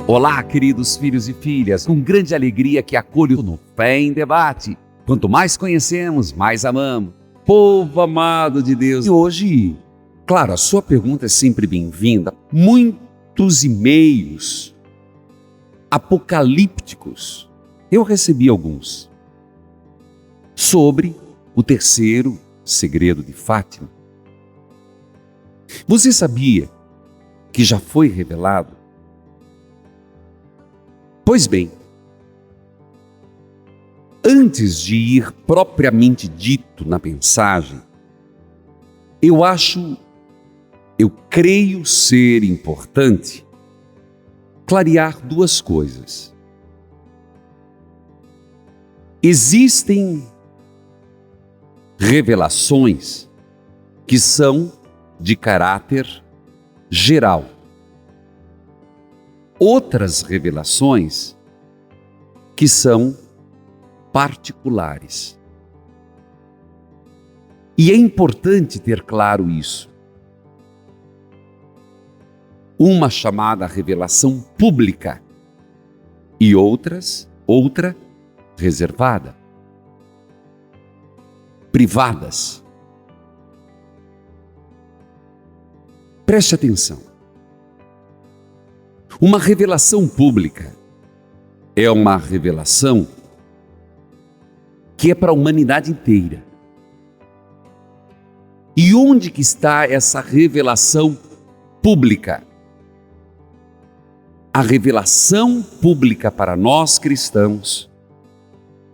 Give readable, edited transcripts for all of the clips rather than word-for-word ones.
Olá, queridos filhos e filhas, com grande alegria que acolho no Fé em Debate. Quanto mais conhecemos, mais amamos. Povo amado de Deus. E hoje, claro, a sua pergunta é sempre bem-vinda. Muitos e-mails apocalípticos, eu recebi alguns, sobre o terceiro segredo de Fátima. Você sabia que já foi revelado? Pois bem, antes de ir propriamente dito na mensagem, eu creio ser importante clarear duas coisas. Existem revelações que são de caráter geral. Outras revelações que são particulares. E é importante ter claro isso. Uma chamada revelação pública e outra reservada, privadas. Preste atenção. Uma revelação pública é uma revelação que é para a humanidade inteira. E onde que está essa revelação pública? A revelação pública para nós cristãos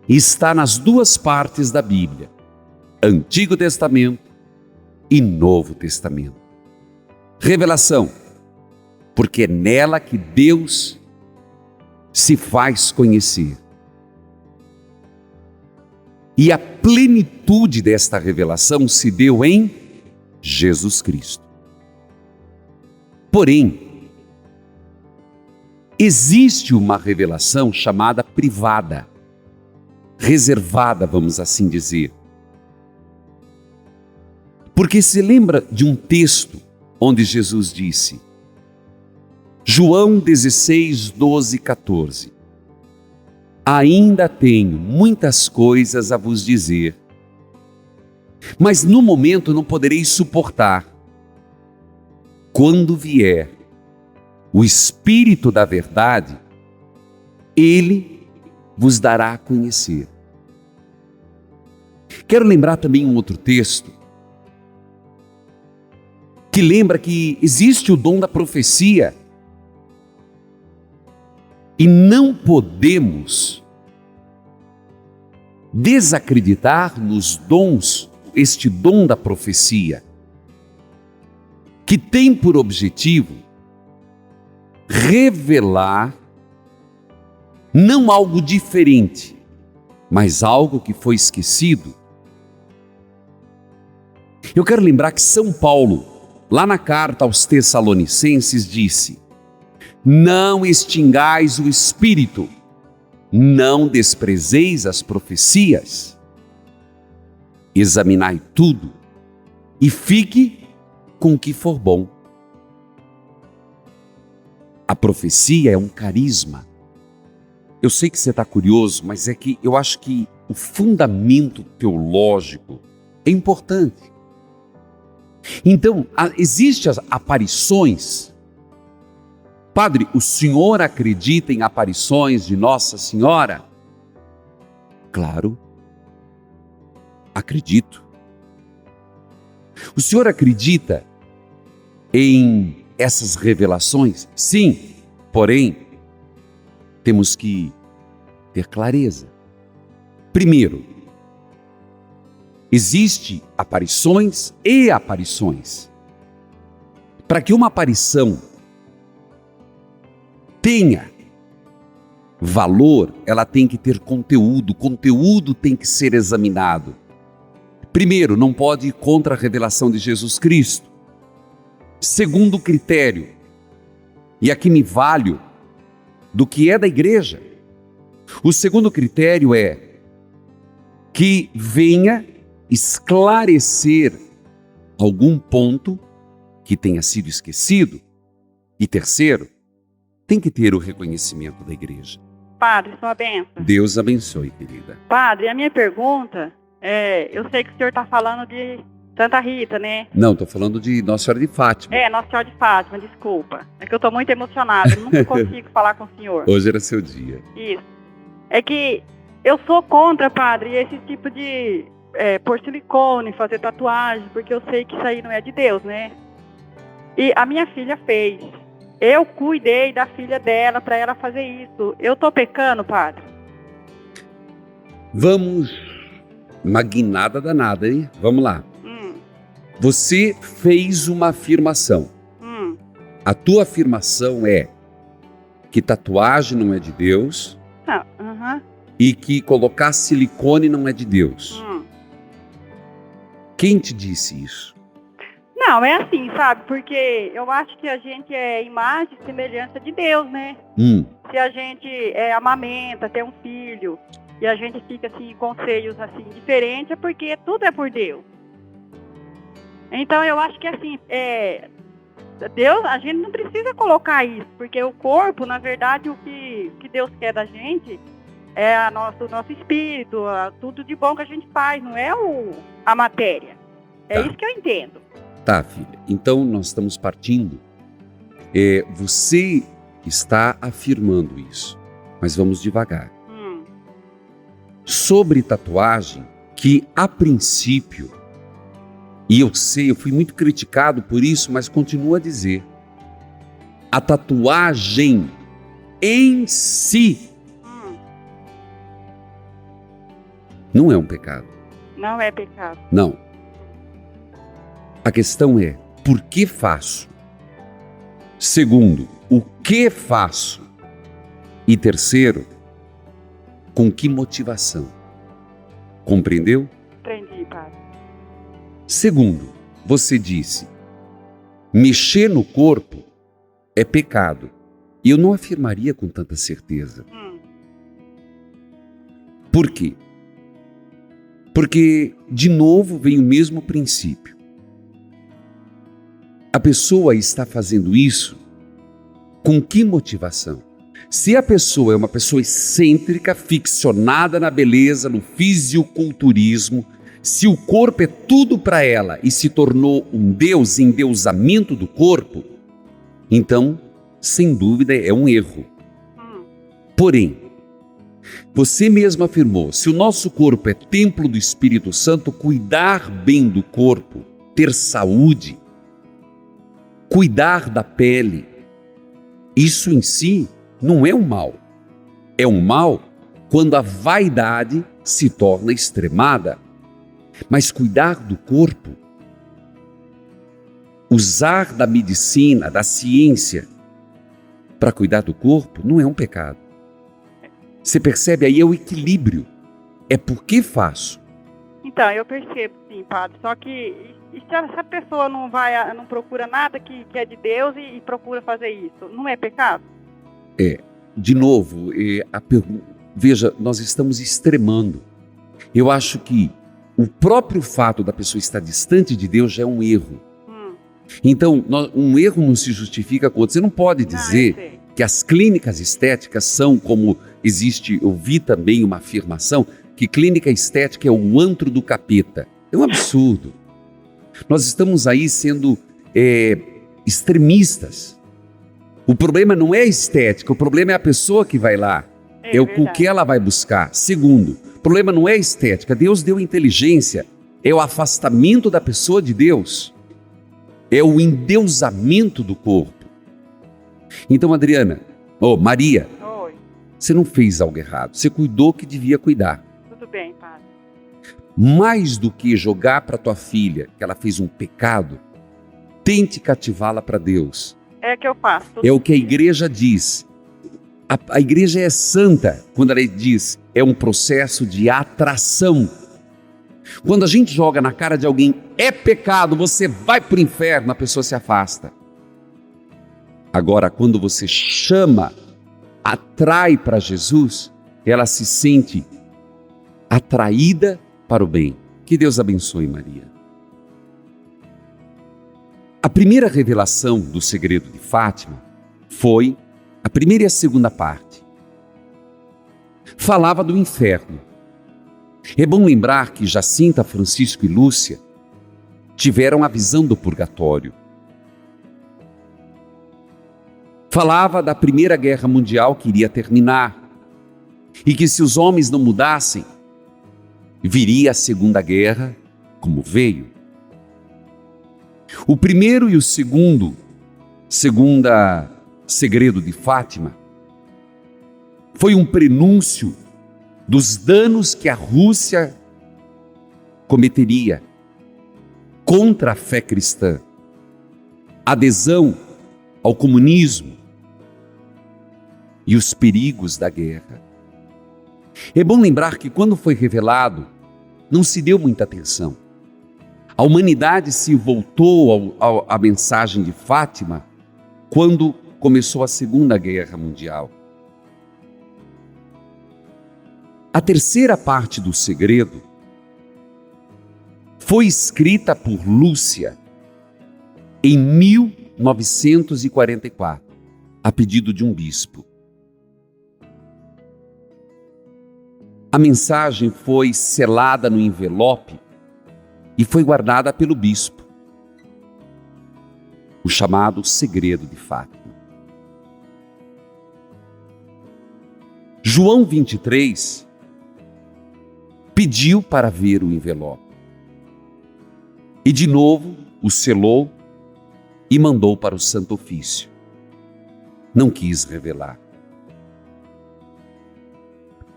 está nas duas partes da Bíblia, Antigo Testamento e Novo Testamento. Revelação, porque é nela que Deus se faz conhecer. E a plenitude desta revelação se deu em Jesus Cristo. Porém, existe uma revelação chamada privada, reservada, vamos assim dizer. Porque se lembra de um texto onde Jesus disse, João 16, 12, 14. Ainda tenho muitas coisas a vos dizer, mas no momento não podereis suportar. Quando vier o Espírito da verdade, ele vos dará a conhecer. Quero lembrar também um outro texto, que lembra que existe o dom da profecia, e não podemos desacreditar nos dons, este dom da profecia, que tem por objetivo revelar não algo diferente, mas algo que foi esquecido. Eu quero lembrar que São Paulo, lá na carta aos Tessalonicenses, disse: não extingais o espírito, não desprezeis as profecias, examinai tudo e fique com o que for bom. A profecia é um carisma. Eu sei que você está curioso, mas é que eu acho que o fundamento teológico é importante. Então, existem as aparições. Padre, o senhor acredita em aparições de Nossa Senhora? Claro, acredito. O senhor acredita em essas revelações? Sim, porém, temos que ter clareza. Primeiro, existe aparições e aparições. Para que uma aparição tenha valor, ela tem que ter conteúdo, o conteúdo tem que ser examinado. Primeiro, não pode ir contra a revelação de Jesus Cristo. Segundo critério, e aqui me valho do que é da igreja, o segundo critério é que venha esclarecer algum ponto que tenha sido esquecido. E terceiro, tem que ter o reconhecimento da igreja. Padre, sua bênção. Deus abençoe, querida. Padre, a minha pergunta eu sei que o senhor está falando de Santa Rita, né? Não, estou falando de Nossa Senhora de Fátima. Nossa Senhora de Fátima, desculpa. É que eu estou muito emocionada, eu nunca consigo falar com o senhor. Hoje era seu dia. Isso. É que eu sou contra, padre, esse tipo de pôr silicone, fazer tatuagem, porque eu sei que isso aí não é de Deus, né? E a minha filha fez. Eu cuidei da filha dela para ela fazer isso. Eu tô pecando, padre? Vamos, magnada danada, hein? Vamos lá. Você fez uma afirmação. A tua afirmação é que tatuagem não é de Deus e que colocar silicone não é de Deus. Quem te disse isso? Não, é assim, sabe? Porque eu acho que a gente é imagem e semelhança de Deus, né? Se a gente amamenta, tem um filho, e a gente fica assim com seios assim diferentes, é porque tudo é por Deus. Então eu acho que assim, Deus, a gente não precisa colocar isso, porque o corpo, na verdade, o que Deus quer da gente é o nosso espírito, tudo de bom que a gente faz, não é a matéria. É isso que eu entendo. Tá, filha. Então nós estamos partindo. Você está afirmando isso, mas vamos devagar. Sobre tatuagem, que a princípio, e eu sei, eu fui muito criticado por isso, mas continuo a dizer, a tatuagem em si não é um pecado. Não é pecado. Não. A questão é, por que faço? Segundo, o que faço? E terceiro, com que motivação? Compreendeu? Entendi, padre. Segundo, você disse, mexer no corpo é pecado. E eu não afirmaria com tanta certeza. Por quê? Porque, de novo, vem o mesmo princípio. A pessoa está fazendo isso com que motivação? Se a pessoa é uma pessoa excêntrica, ficcionada na beleza, no fisiculturismo, se o corpo é tudo para ela e se tornou um deus, endeusamento do corpo, então, sem dúvida, é um erro. Porém, você mesmo afirmou, se o nosso corpo é templo do Espírito Santo, cuidar bem do corpo, ter saúde, cuidar da pele, isso em si não é um mal. É um mal quando a vaidade se torna extremada. Mas cuidar do corpo, usar da medicina, da ciência para cuidar do corpo, não é um pecado. Você percebe aí é o equilíbrio. É por que faço. Então, eu percebo sim, padre. Só que se a pessoa não procura nada que é de Deus e procura fazer isso, não é pecado? De novo, veja, nós estamos extremando. Eu acho que o próprio fato da pessoa estar distante de Deus já é um erro. Então, um erro não se justifica com outro. Você não pode dizer que as clínicas estéticas são como existe, eu vi também uma afirmação, que clínica estética é o antro do capeta. É um absurdo. Nós estamos aí sendo extremistas. O problema não é a estética, o problema é a pessoa que vai lá. É o que ela vai buscar. Segundo, o problema não é a estética. Deus deu inteligência. É o afastamento da pessoa de Deus. É o endeusamento do corpo. Então, Adriana, Maria, Oi. Você não fez algo errado. Você cuidou que devia cuidar. Tudo bem, padre. Mais do que jogar para tua filha que ela fez um pecado, tente cativá-la para Deus. É o que eu faço. É o que a igreja diz. A igreja é santa quando ela diz é um processo de atração. Quando a gente joga na cara de alguém, é pecado, você vai para o inferno, a pessoa se afasta. Agora, quando você chama, atrai para Jesus, ela se sente atraída para o bem. Que Deus abençoe, Maria. A primeira revelação do segredo de Fátima foi a primeira e a segunda parte, falava do inferno. É bom lembrar que Jacinta, Francisco e Lúcia tiveram a visão do purgatório. Falava da Primeira Guerra Mundial que iria terminar e que, se os homens não mudassem, viria a Segunda Guerra como veio. O primeiro e o segundo segredo de Fátima, foi um prenúncio dos danos que a Rússia cometeria contra a fé cristã, adesão ao comunismo e os perigos da guerra. É bom lembrar que, quando foi revelado, não se deu muita atenção. A humanidade se voltou à mensagem de Fátima quando começou a Segunda Guerra Mundial. A terceira parte do segredo foi escrita por Lúcia em 1944, a pedido de um bispo. A mensagem foi selada no envelope e foi guardada pelo bispo, o chamado segredo de Fátima. João 23 pediu para ver o envelope e de novo o selou e mandou para o Santo Ofício. Não quis revelar.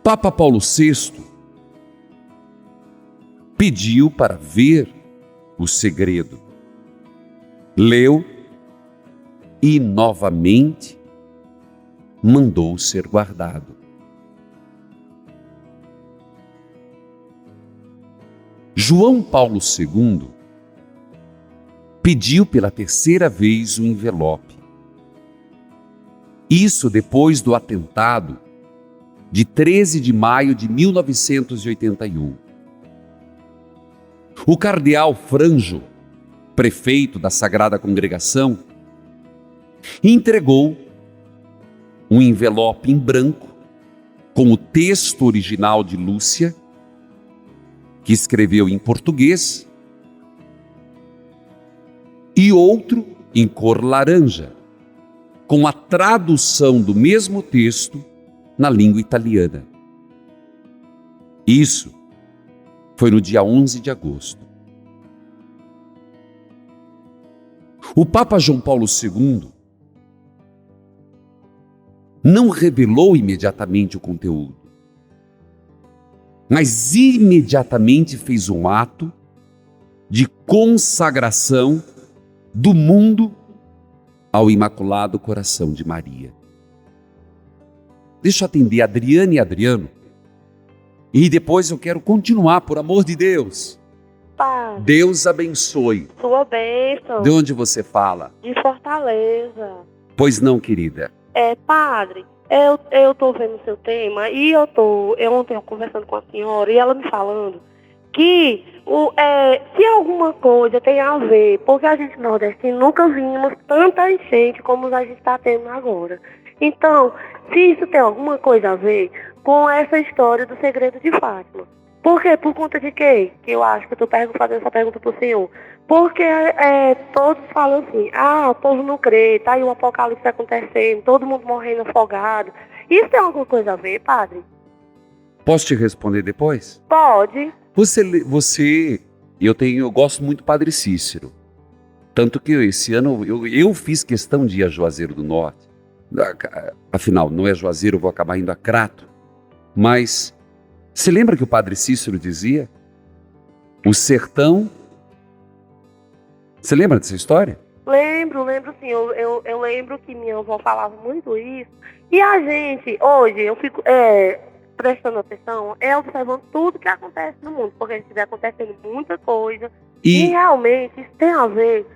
Papa Paulo VI pediu para ver o segredo, leu e novamente mandou ser guardado. João Paulo II pediu pela terceira vez o envelope. Isso depois do atentado de 13 de maio de 1981. O cardeal Franjo, prefeito da Sagrada Congregação, entregou um envelope em branco com o texto original de Lúcia, que escreveu em português, e outro em cor laranja, com a tradução do mesmo texto na língua italiana. Isso foi no dia 11 de agosto. O Papa João Paulo II não revelou imediatamente o conteúdo, mas imediatamente fez um ato de consagração do mundo ao Imaculado Coração de Maria. Deixa eu atender Adriana e Adriano e depois eu quero continuar, por amor de Deus. Pai, Deus abençoe. sua bênção. De onde você fala? De Fortaleza. Pois não, querida. Padre, eu tô vendo o seu tema e eu ontem conversando com a senhora e ela me falando que se alguma coisa tem a ver, porque a gente nordestino nunca vimos tanta enchente como a gente está tendo agora. Então, se isso tem alguma coisa a ver com essa história do segredo de Fátima. Por quê? Por conta de quê? Que eu acho que eu estou fazendo essa pergunta para o senhor. Porque todos falam assim, o povo não crê, tá aí o apocalipse acontecendo, todo mundo morrendo afogado. Isso tem alguma coisa a ver, padre? Posso te responder depois? Pode. Eu gosto muito do Padre Cícero. Tanto que esse ano eu fiz questão de ir a Juazeiro do Norte. Afinal, não é Juazeiro, eu vou acabar indo a Crato. Mas você lembra que o Padre Cícero dizia? O sertão... Você lembra dessa história? Lembro sim. Eu lembro que minha avó falava muito isso. E a gente, hoje, eu fico prestando atenção, observando tudo que acontece no mundo. Porque a gente vê acontecendo muita coisa. E realmente isso tem a ver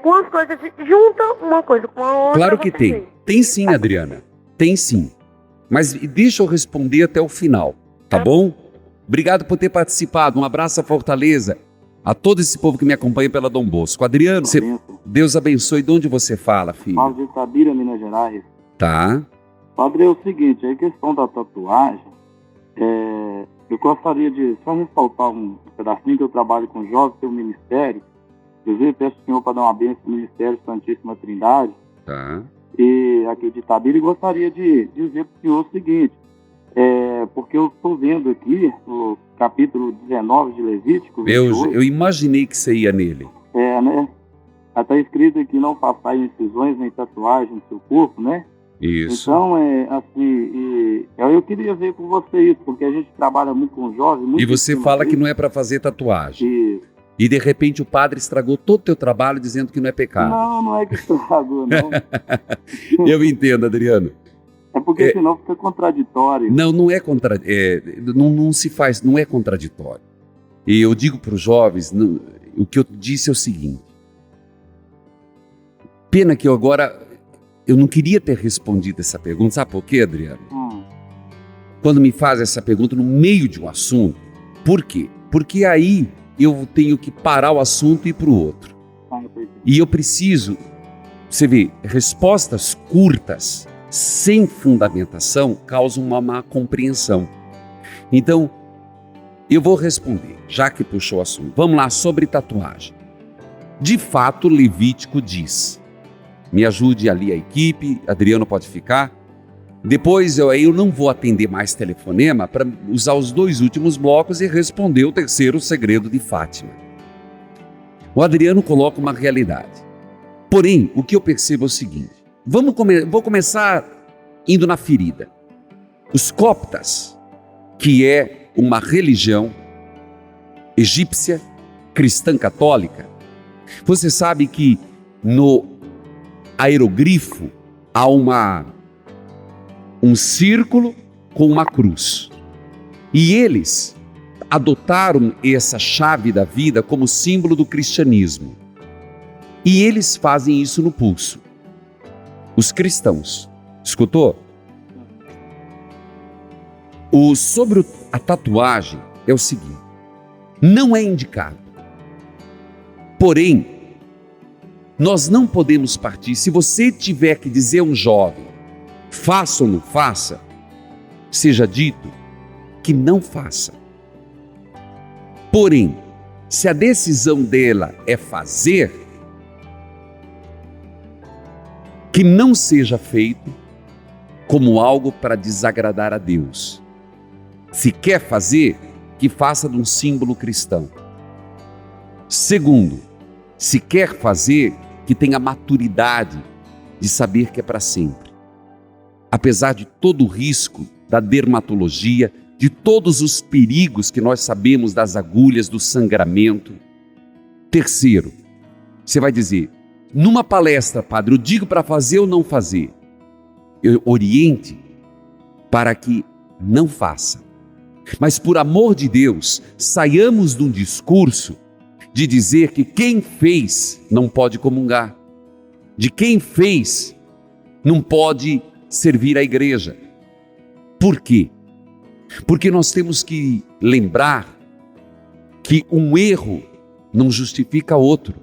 com as coisas, junta uma coisa com a outra. Claro que tem. Tem sim, Adriana. Tem sim. Mas deixa eu responder até o final, tá bom? Obrigado por ter participado. Um abraço a Fortaleza. A todo esse povo que me acompanha pela Dom Bosco. Adriano, Deus abençoe. De onde você fala, filho? Falo de Itabira, Minas Gerais. Tá. Padre, é o seguinte, a questão da tatuagem, eu gostaria de só ressaltar um pedacinho que eu trabalho com jovens, tenho um ministério, inclusive peço ao Senhor para dar uma bênção no Ministério Santíssima Trindade, Tá. e aqui de Itabira, e gostaria de dizer para o senhor o seguinte, porque eu estou vendo aqui no capítulo 19 de Levítico, 28, Eu imaginei que você ia nele. né? Está escrito aqui, não façais incisões nem tatuagem no seu corpo, né? Isso. Então, eu queria ver com você isso, porque a gente trabalha muito com jovens. Muito E você fala que não é para fazer tatuagem. Isso. E de repente o padre estragou todo o teu trabalho dizendo que não é pecado. Não é que estragou, não. Eu entendo, Adriano. É porque senão fica contraditório. Não é não se faz, não é contraditório. E eu digo para os jovens, o que eu disse é o seguinte. Pena que eu não queria ter respondido essa pergunta. Sabe por quê, Adriano? Quando me faz essa pergunta no meio de um assunto. Por quê? Porque aí eu tenho que parar o assunto e ir para o outro. E eu preciso, você vê, respostas curtas, sem fundamentação, causam uma má compreensão. Então, eu vou responder, já que puxou o assunto. Vamos lá, sobre tatuagem. De fato, Levítico diz... Me ajude ali a equipe, Adriano pode ficar. Depois eu não vou atender mais telefonema para usar os 2 últimos blocos e responder o terceiro segredo de Fátima. O Adriano coloca uma realidade. Porém, o que eu percebo é o seguinte. Vou começar indo na ferida. Os coptas, que é uma religião egípcia, cristã católica, você sabe que no aerogrifo há um círculo com uma cruz. E eles adotaram essa chave da vida como símbolo do cristianismo. E eles fazem isso no pulso. Os cristãos. Escutou? Sobre a tatuagem é o seguinte. Não é indicado. Porém, nós não podemos partir. Se você tiver que dizer a um jovem, faça ou não faça, seja dito que não faça. Porém, se a decisão dela é fazer, que não seja feito como algo para desagradar a Deus. Se quer fazer, que faça de um símbolo cristão. Segundo, se quer fazer, que tenha maturidade de saber que é para sempre. Apesar de todo o risco da dermatologia, de todos os perigos que nós sabemos das agulhas, do sangramento. Terceiro, você vai dizer, numa palestra, padre, eu digo para fazer ou não fazer. Eu oriente para que não faça. Mas por amor de Deus, saiamos de um discurso de dizer que quem fez não pode comungar, de quem fez não pode servir à igreja. Por quê? Porque nós temos que lembrar que um erro não justifica outro,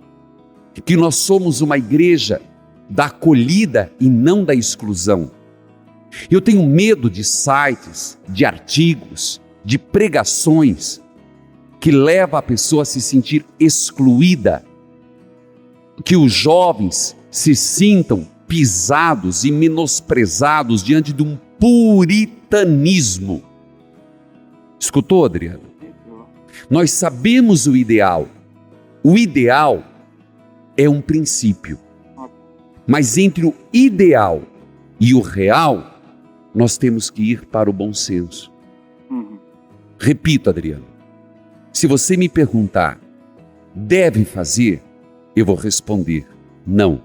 que nós somos uma igreja da acolhida e não da exclusão. Eu tenho medo de sites, de artigos, de pregações que leva a pessoa a se sentir excluída, que os jovens se sintam pisados e menosprezados diante de um puritanismo. Escutou, Adriano? Nós sabemos o ideal. O ideal é um princípio. Mas entre o ideal e o real, nós temos que ir para o bom senso. Repito, Adriano. Se você me perguntar, deve fazer? Eu vou responder, não.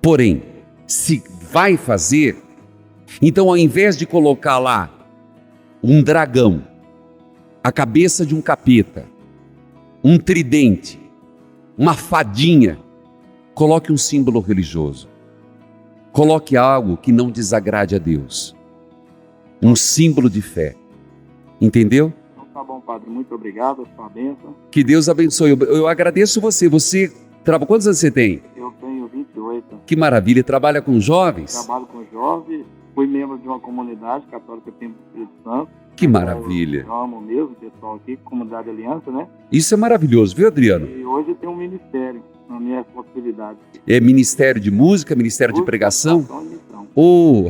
Porém, se vai fazer, então ao invés de colocar lá um dragão, a cabeça de um capeta, um tridente, uma fadinha, coloque um símbolo religioso. Coloque algo que não desagrade a Deus. Um símbolo de fé. Entendeu? Tá bom, padre. Muito obrigado. Sua bênção. Que Deus abençoe. Eu agradeço você. Quantos anos você tem? Eu tenho 28. Que maravilha, trabalha com jovens? Trabalho com jovens, fui membro de uma comunidade católica Templo do Espírito Santo. Que maravilha. Eu amo mesmo, pessoal aqui, comunidade Aliança, né? Isso é maravilhoso, viu, Adriano? E hoje eu tenho um ministério na minha responsabilidade. É ministério de música, ministério de pregação?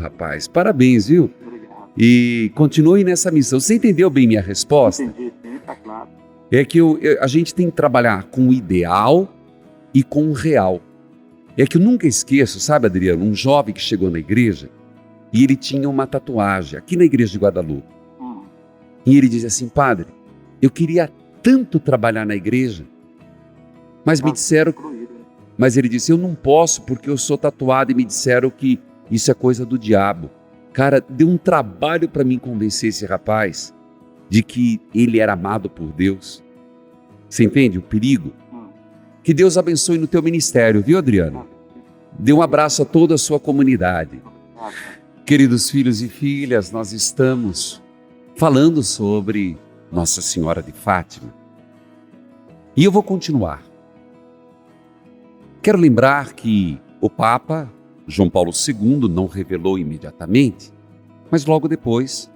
Rapaz, parabéns, viu? Obrigado. E continue nessa missão. Você entendeu bem minha resposta? Entendi, sim, tá claro. É que a gente tem que trabalhar com o ideal e com o real. É que eu nunca esqueço, sabe, Adriano, um jovem que chegou na igreja e ele tinha uma tatuagem aqui na igreja de Guadalupe. E ele dizia assim: padre, eu queria tanto trabalhar na igreja, mas me disseram... Mas ele disse: eu não posso porque eu sou tatuado e me disseram que isso é coisa do diabo. Cara, deu um trabalho para mim convencer esse rapaz de que ele era amado por Deus. Você entende o perigo? Que Deus abençoe no teu ministério, viu, Adriano? Dê um abraço a toda a sua comunidade. Queridos filhos e filhas, nós estamos falando sobre Nossa Senhora de Fátima. E eu vou continuar. Quero lembrar que o Papa João Paulo II não revelou imediatamente, mas logo depois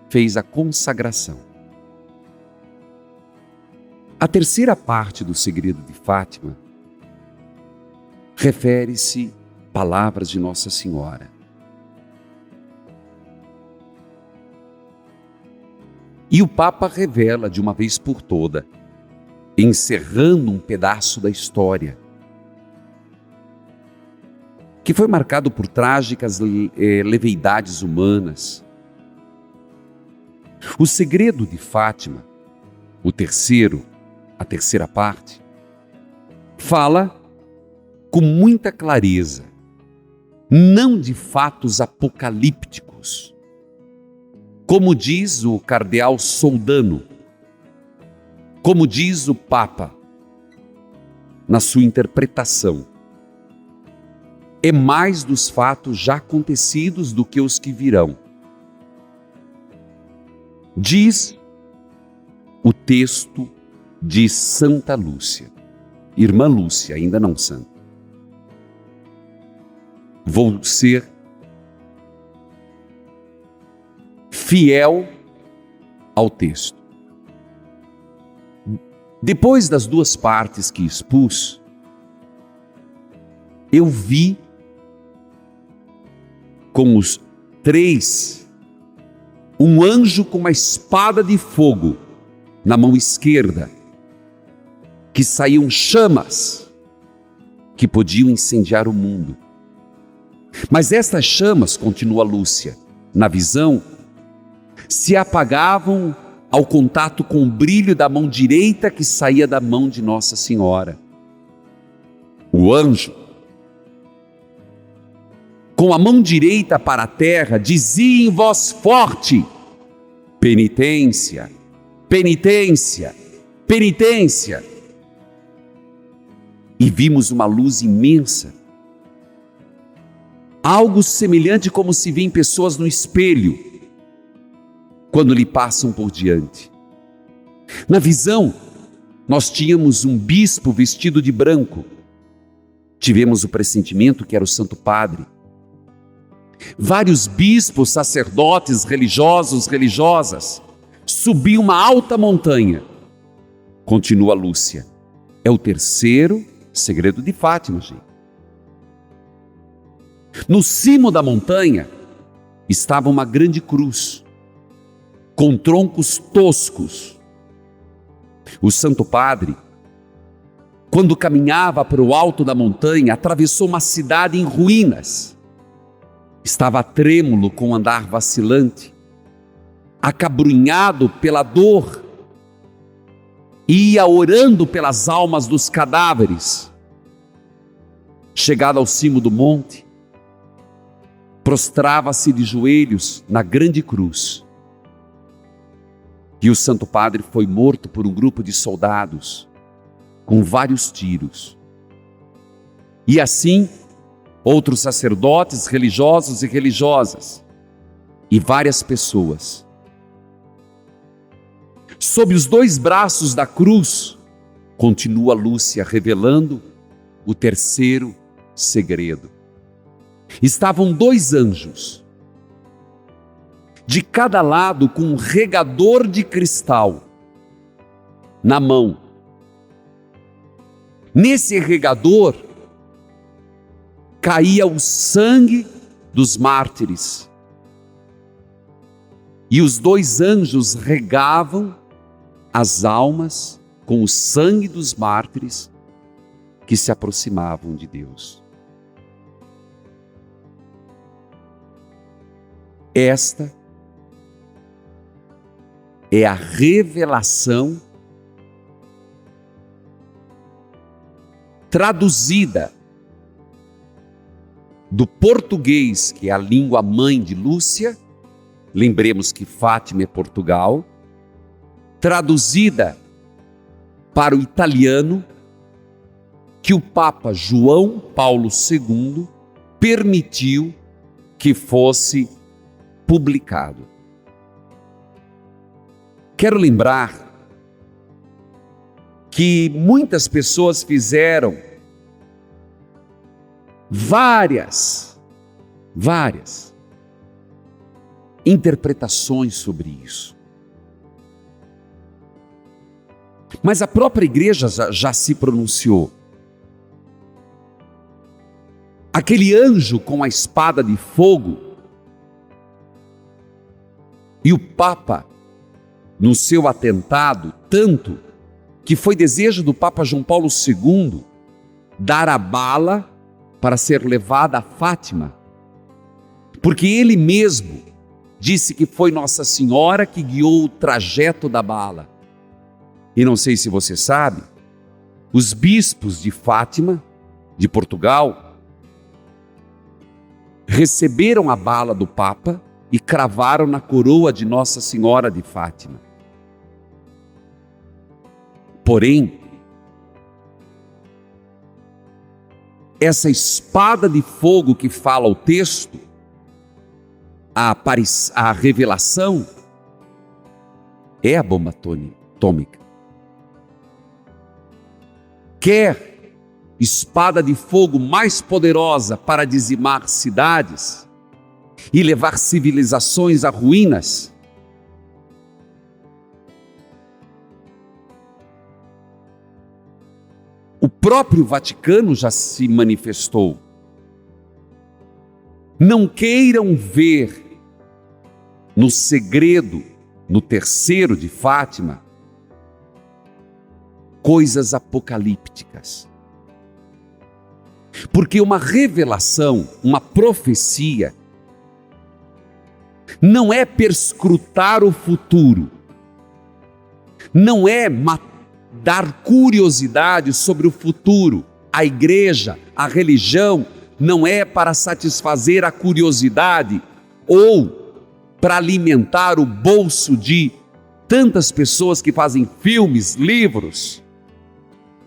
fez a consagração. A terceira parte do segredo de Fátima refere-se a palavras de Nossa Senhora. E o Papa revela de uma vez por toda, encerrando um pedaço da história, que foi marcado por trágicas leviandades humanas. O segredo de Fátima, a terceira parte, fala com muita clareza, não de fatos apocalípticos, como diz o cardeal Soldano, como diz o Papa, na sua interpretação. É mais dos fatos já acontecidos do que os que virão. Diz o texto de Santa Lúcia, irmã Lúcia, ainda não santa. Vou ser fiel ao texto. Depois das duas partes que expus, eu vi com os três um anjo com uma espada de fogo na mão esquerda, que saíam chamas que podiam incendiar o mundo. Mas estas chamas, continua Lúcia, na visão, se apagavam ao contato com o brilho da mão direita que saía da mão de Nossa Senhora. O anjo, com a mão direita para a terra, dizia em voz forte: penitência, penitência, penitência. E vimos uma luz imensa, algo semelhante como se vê em pessoas no espelho, quando lhe passam por diante. Na visão, nós tínhamos um bispo vestido de branco. Tivemos o pressentimento que era o Santo Padre. Vários bispos, sacerdotes, religiosos, religiosas, subiam uma alta montanha. Continua Lúcia. É o terceiro segredo de Fátima, gente. No cimo da montanha estava uma grande cruz, com troncos toscos. O Santo Padre, quando caminhava para o alto da montanha, atravessou uma cidade em ruínas. Estava trêmulo com o andar vacilante, acabrunhado pela dor, ia orando pelas almas dos cadáveres. Chegado ao cimo do monte, prostrava-se de joelhos na grande cruz. E o Santo Padre foi morto por um grupo de soldados, com vários tiros. E assim, outros sacerdotes, religiosos e religiosas, e várias pessoas. Sob os dois braços da cruz, continua Lúcia revelando o terceiro segredo. Estavam 2 anjos, de cada lado com um regador de cristal na mão. Nesse regador caía o sangue dos mártires. E os 2 anjos regavam as almas com o sangue dos mártires que se aproximavam de Deus. Esta é a revelação traduzida do português, que é a língua mãe de Lúcia, lembremos que Fátima é Portugal, traduzida para o italiano, que o Papa João Paulo II permitiu que fosse publicado. Quero lembrar que muitas pessoas fizeram várias interpretações sobre isso. Mas a própria igreja já se pronunciou. Aquele anjo com a espada de fogo e o Papa no seu atentado, tanto que foi desejo do Papa João Paulo II dar a bala para ser levada a Fátima, porque ele mesmo disse que foi Nossa Senhora que guiou o trajeto da bala. E não sei se você sabe, os bispos de Fátima, de Portugal, receberam a bala do Papa e cravaram na coroa de Nossa Senhora de Fátima. Porém, essa espada de fogo que fala o texto, a revelação, é a bomba atômica. Quer espada de fogo mais poderosa para dizimar cidades e levar civilizações a ruínas? O próprio Vaticano já se manifestou. Não queiram ver no segredo, no terceiro de Fátima, coisas apocalípticas. Porque uma revelação, uma profecia, não é perscrutar o futuro, não é dar curiosidade sobre o futuro. A igreja, a religião, não é para satisfazer a curiosidade ou para alimentar o bolso de tantas pessoas que fazem filmes, livros.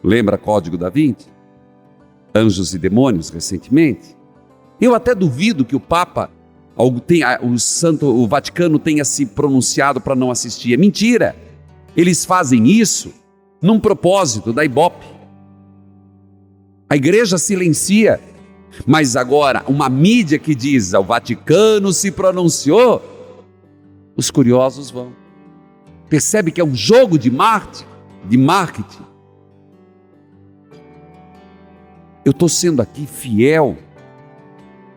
Lembra Código da Vinci? Anjos e Demônios, recentemente? Eu até duvido que o Papa, o Vaticano tenha se pronunciado para não assistir. É mentira. Eles fazem isso num propósito da Ibope. A igreja silencia, mas agora uma mídia que diz o Vaticano se pronunciou, os curiosos vão. Percebe que é um jogo de marketing. Eu estou sendo aqui fiel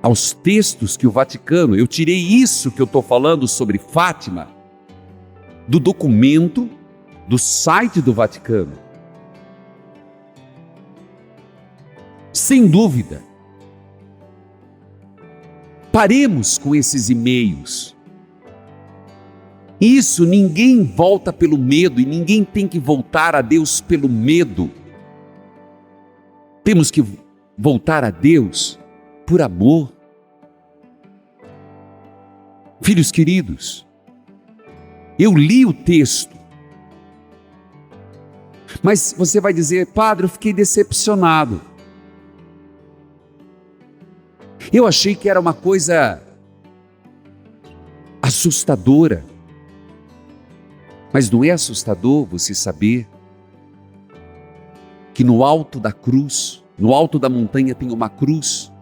aos textos que o Vaticano, eu tirei isso que eu estou falando sobre Fátima, do documento, do site do Vaticano. Sem dúvida. Paremos com esses e-mails. Isso, ninguém volta pelo medo e ninguém tem que voltar a Deus pelo medo. Temos que voltar a Deus por amor. Filhos queridos, eu li o texto, mas você vai dizer, padre, eu fiquei decepcionado. Eu achei que era uma coisa assustadora. Mas não é assustador você saber que no alto da cruz no alto da montanha tem uma cruz,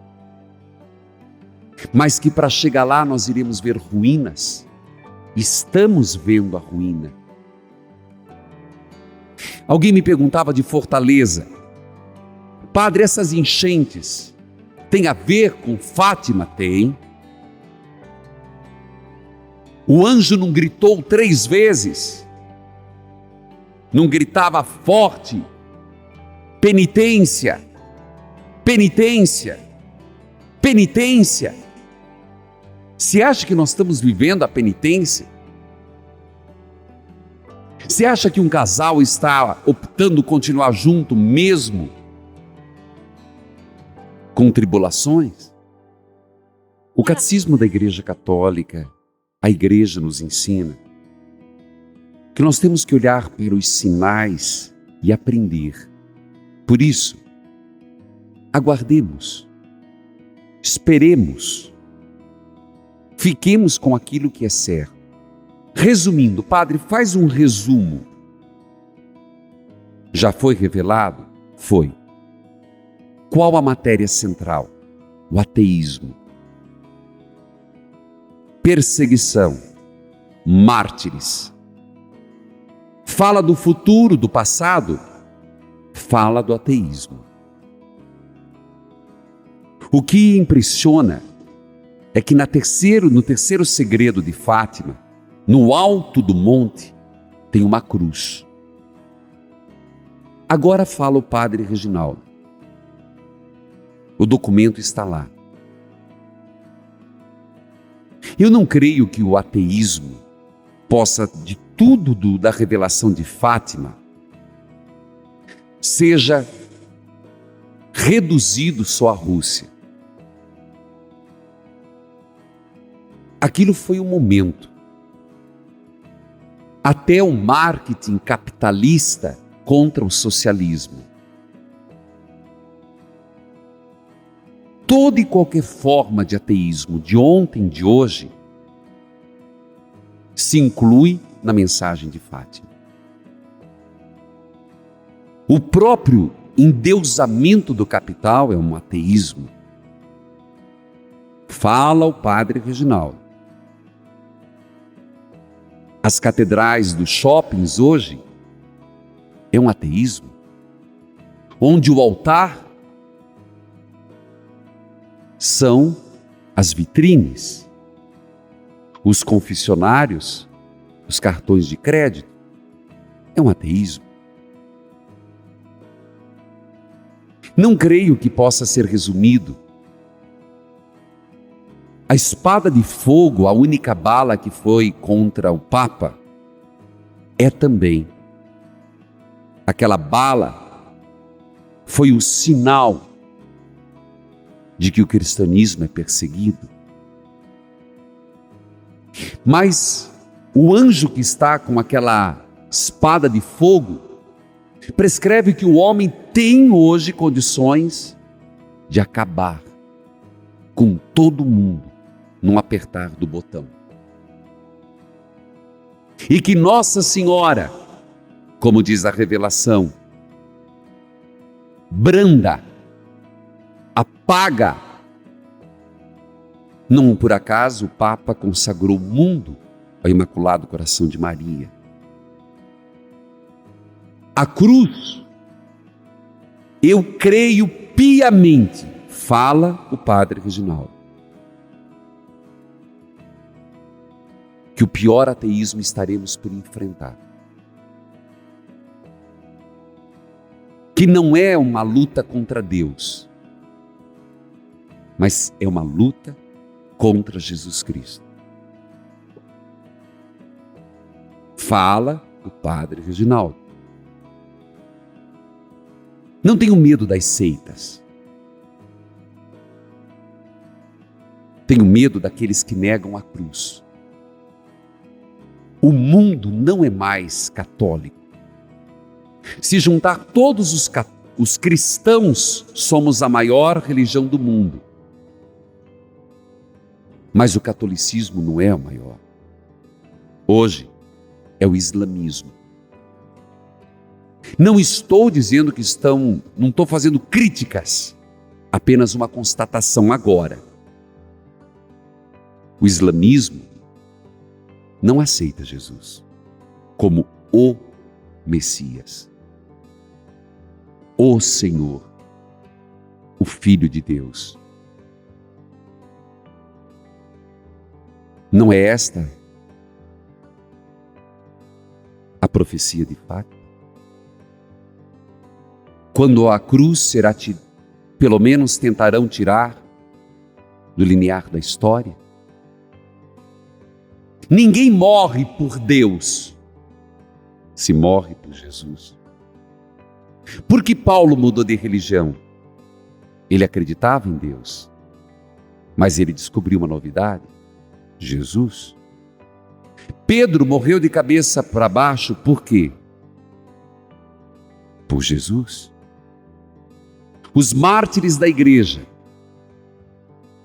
mas que para chegar lá nós iremos ver ruínas. Estamos vendo a ruína. Alguém me perguntava de Fortaleza: padre, essas enchentes têm a ver com Fátima? Tem. O anjo não gritou 3 vezes? Não gritava forte? Penitência, penitência, penitência. Você acha que nós estamos vivendo a penitência? Você acha que um casal está optando continuar junto mesmo com tribulações? O Catecismo da Igreja Católica, a Igreja nos ensina que nós temos que olhar para os sinais e aprender. Por isso, aguardemos, esperemos, fiquemos com aquilo que é certo. Resumindo, padre, faz um resumo. Já foi revelado? Foi. Qual a matéria central? O ateísmo. Perseguição, mártires. Fala do futuro, do passado? Fala do ateísmo. O que impressiona é que no terceiro segredo de Fátima, no alto do monte, tem uma cruz. Agora fala o padre Reginaldo. O documento está lá. Eu não creio que o ateísmo possa, de tudo da revelação de Fátima, seja reduzido só à Rússia. Aquilo foi um momento. Até o marketing capitalista contra o socialismo. Toda e qualquer forma de ateísmo de ontem, de hoje, se inclui na mensagem de Fátima. O próprio endeusamento do capital é um ateísmo. Fala o padre Reginaldo. As catedrais dos shoppings hoje é um ateísmo, onde o altar são as vitrines, os confessionários, os cartões de crédito. É um ateísmo. Não creio que possa ser resumido. A espada de fogo, a única bala que foi contra o Papa, é também. Aquela bala foi um sinal de que o cristianismo é perseguido. Mas o anjo que está com aquela espada de fogo prescreve que o homem tem hoje condições de acabar com todo mundo num apertar do botão. E que Nossa Senhora, como diz a revelação, branda, apaga. Não por acaso o Papa consagrou o mundo ao Imaculado Coração de Maria. A cruz, eu creio piamente, fala o padre Reginaldo, que o pior ateísmo estaremos por enfrentar. Que não é uma luta contra Deus, mas é uma luta contra Jesus Cristo. Fala o padre Reginaldo. Não tenho medo das seitas. Tenho medo daqueles que negam a cruz. O mundo não é mais católico. Se juntar todos os cristãos, somos a maior religião do mundo. Mas o catolicismo não é o maior. Hoje é o islamismo. Não estou dizendo que não estou fazendo críticas, apenas uma constatação agora. O islamismo não aceita Jesus como o Messias, o Senhor, o Filho de Deus. Não é esta a profecia de fato? Quando a cruz será, pelo menos tentarão tirar do linear da história. Ninguém morre por Deus, se morre por Jesus. Por que Paulo mudou de religião? Ele acreditava em Deus, mas ele descobriu uma novidade: Jesus. Pedro morreu de cabeça para baixo, por quê? Por Jesus. Os mártires da igreja,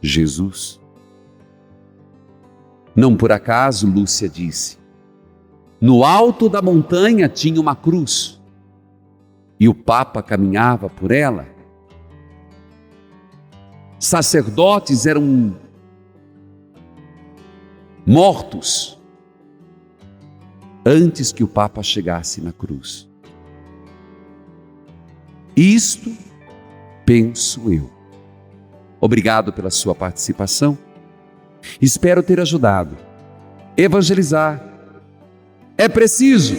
Jesus. Não por acaso Lúcia disse: no alto da montanha tinha uma cruz e o Papa caminhava por ela. Sacerdotes eram mortos antes que o Papa chegasse na cruz. Isto penso eu. Obrigado pela sua participação. Espero ter ajudado. Evangelizar é preciso.